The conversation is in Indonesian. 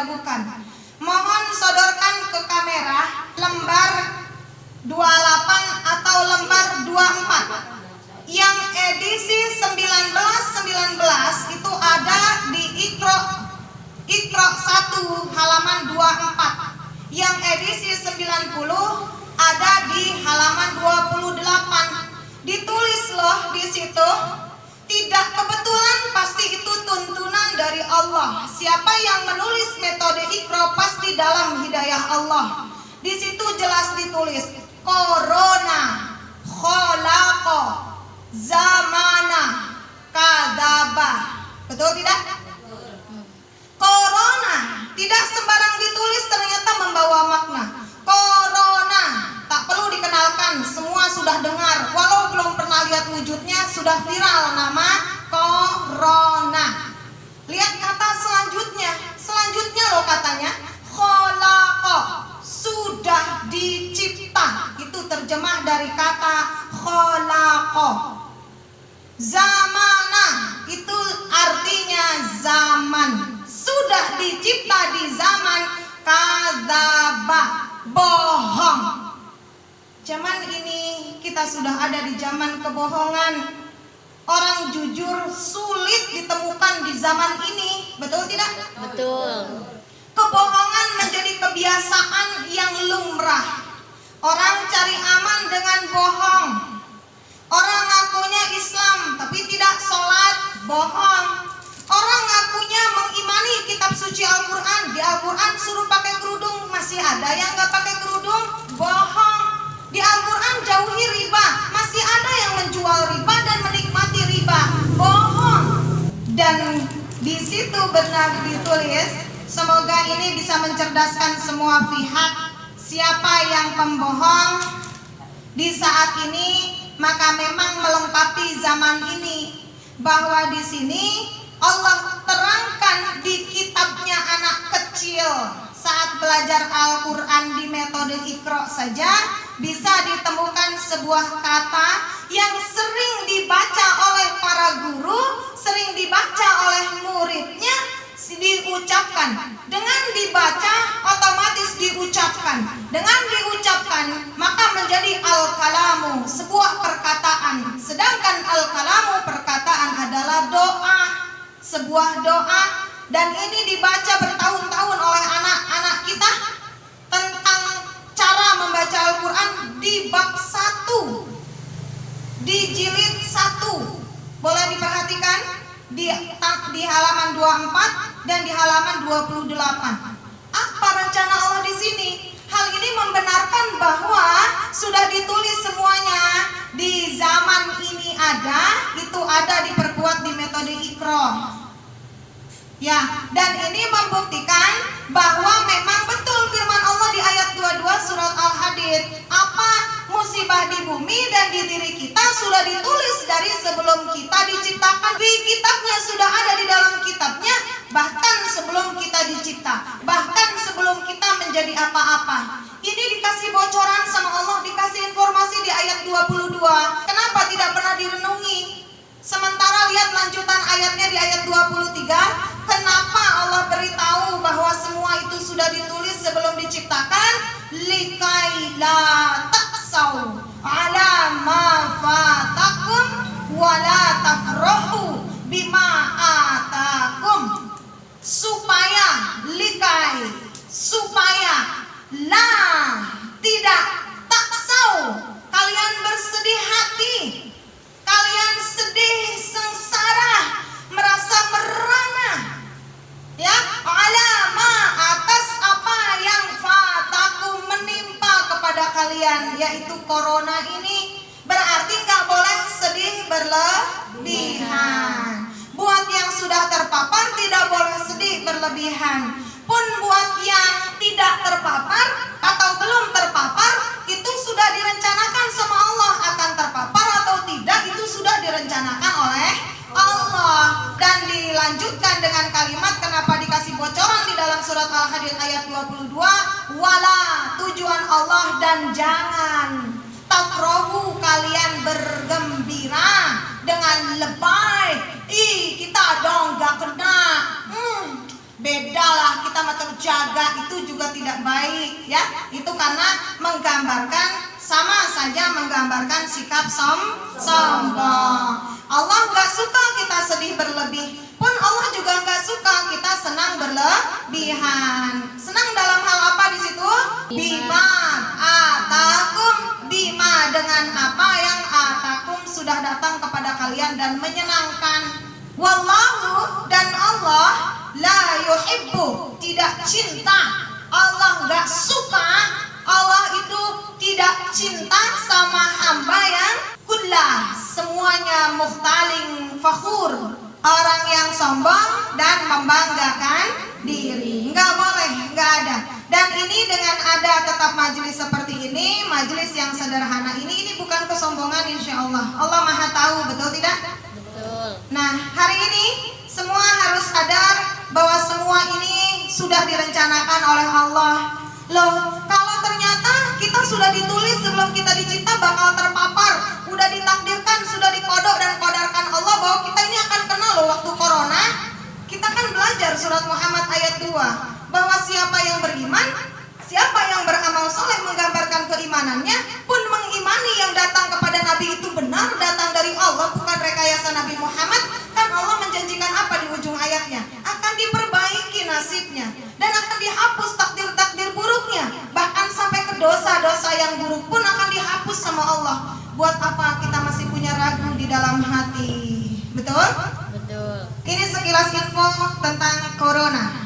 diragukan. Mohon sodorkan ke kamera lembar 28 atau lembar 24. Yang edisi 1919 itu ada di Iqra 1 halaman 24. Yang edisi 90 ada di halaman 28. Ditulis loh di situ, tidak kebetulan, pasti itu tuntunan dari Allah. Siapa yang menulis metode Iqra pasti dalam hidayah Allah. Di situ jelas ditulis corona khalaqa zamana kadzaba. Betul tidak? Corona tidak sembarang ditulis, ternyata membawa makna. Corona tak perlu dikenalkan, semua sudah dengar, walau belum pernah lihat wujudnya, sudah viral nama corona. Lihat kata selanjutnya loh katanya, khalaqa, sudah dicipta. Itu terjemah dari kata khalaqa. Zamana itu artinya zaman, sudah dicipta di zaman. Kadzaba, bohong. Zaman ini kita sudah ada di zaman kebohongan. Orang jujur sulit ditemukan di zaman ini, betul tidak? Betul. Kebohongan menjadi kebiasaan yang lumrah. Orang cari aman dengan bohong. Orang ngakunya Islam tapi tidak sholat, bohong. Orang ngakunya mengimani kitab suci Al-Quran, di Al-Quran suruh pakai kerudung, masih ada yang nggak pakai kerudung, bohong. Di Al-Quran jauhi riba, masih ada yang menjual riba dan menikmati riba, bohong. Dan di situ benar ditulis, semoga ini bisa mencerdaskan semua pihak. Siapa yang pembohong di saat ini, maka memang melengkapi zaman ini. Bahwa di sini Allah terangkan di kitabnya anak kecil saat belajar Al-Quran di metode Iqra saja bisa ditemukan sebuah kata yang sering dibaca oleh para guru, sering dibaca oleh muridnya, diucapkan. Dengan dibaca otomatis diucapkan. Dengan diucapkan maka menjadi al-kalamu, sebuah perkataan. Sedangkan al-kalamu, perkataan, adalah doa, sebuah doa. Dan ini dibaca bertahun-tahun oleh anak-anak kita. Tentang cara membaca Al-Quran di bab 1, di jilid 1. Boleh diperhatikan di halaman 24 dan di halaman 28. Apa rencana Allah di sini? Hal ini membenarkan bahwa sudah ditulis semuanya di zaman ini ada, itu ada diperkuat di metode Iqra. Ya, dan ini membuktikan bahwa memang betul firman Allah di ayat 22 surat Al-Hadid. Apa musibah di bumi dan di diri kita sudah ditulis dari sebelum kita diciptakan. Di kitabnya sudah ada, di dalam kitabnya, bahkan sebelum kita dicipta, bahkan sebelum kita menjadi apa-apa. Ini dikasih bocoran sama Allah, dikasih informasi di ayat 22. Kenapa tidak pernah direnungi? Sementara lihat lanjutan ayatnya di ayat 23. Kenapa Allah beritahu bahwa semua itu sudah ditulis sebelum diciptakan? Likai la taksau ala ma fatakum wa la tafrahu bima atakum. Supaya likai, supaya la, tidak, taksau, kalian bersedih hati, kalian sedih, sengsara, merasa merana, ya, alama, atas apa yang fataku, menimpa kepada kalian, yaitu corona ini. Berarti nggak boleh sedih berlebihan. Buat yang sudah terpapar tidak boleh sedih berlebihan. Pun buat yang tidak terpapar atau belum terpapar, itu sudah direncanakan sama Allah. Akan terpapar atau tidak, itu sudah direncanakan oleh Allah. Dan dilanjutkan dengan kalimat, kenapa dikasih bocoran di dalam surat Al-Hadid ayat 22, wala, tujuan Allah, dan jangan tafrohu, kalian bergembira dengan lebay. Ih, kita dong gak kena, Bedalah kita mah terjaga, itu juga tidak baik ya. Itu karena menggambarkan, sama saja menggambarkan sikap sombong. Allah nggak suka kita sedih berlebih, pun Allah juga nggak suka kita senang berlebihan. Senang dalam hal apa di situ? Bima atakum, bima dengan apa yang atakum sudah datang kepada kalian dan menyenangkan. Wallahu, dan Allah la yuhibbu, tidak cinta. Allah nggak suka, Allah itu tidak cinta sama hamba yang kullah, semuanya mukhtalin fakhur, orang yang sombong dan membanggakan diri. Nggak boleh, nggak ada. Dan ini dengan ada tetap majelis seperti ini, majelis yang sederhana ini bukan kesombongan, insya Allah. Allah Maha tahu, betul tidak? Betul. Nah, hari ini semua harus sadar bahwa semua ini sudah direncanakan oleh Allah. Loh, kalau ternyata kita sudah ditulis sebelum kita dicipta bakal terpapar, udah ditakdirkan, sudah dikodok dan kodarkan Allah bahwa kita ini akan kena loh waktu corona. Kita kan belajar surat Muhammad ayat 2 bahwa siapa yang beriman, siapa yang beramal soleh menggambarkan keimanannya, pun mengimani yang datang kepada Nabi itu benar datang dari Allah, bukan rekayasa Nabi Muhammad. Kan Allah menjanjikan apa di ujung ayatnya? Akan diperbaiki nasibnya dan akan dihapus takdir-takdir buruknya, bahkan sampai ke dosa-dosa yang buruk pun akan dihapus sama Allah. Buat apa kita masih punya ragu di dalam hati? Betul? Betul. Ini sekilas info tentang corona.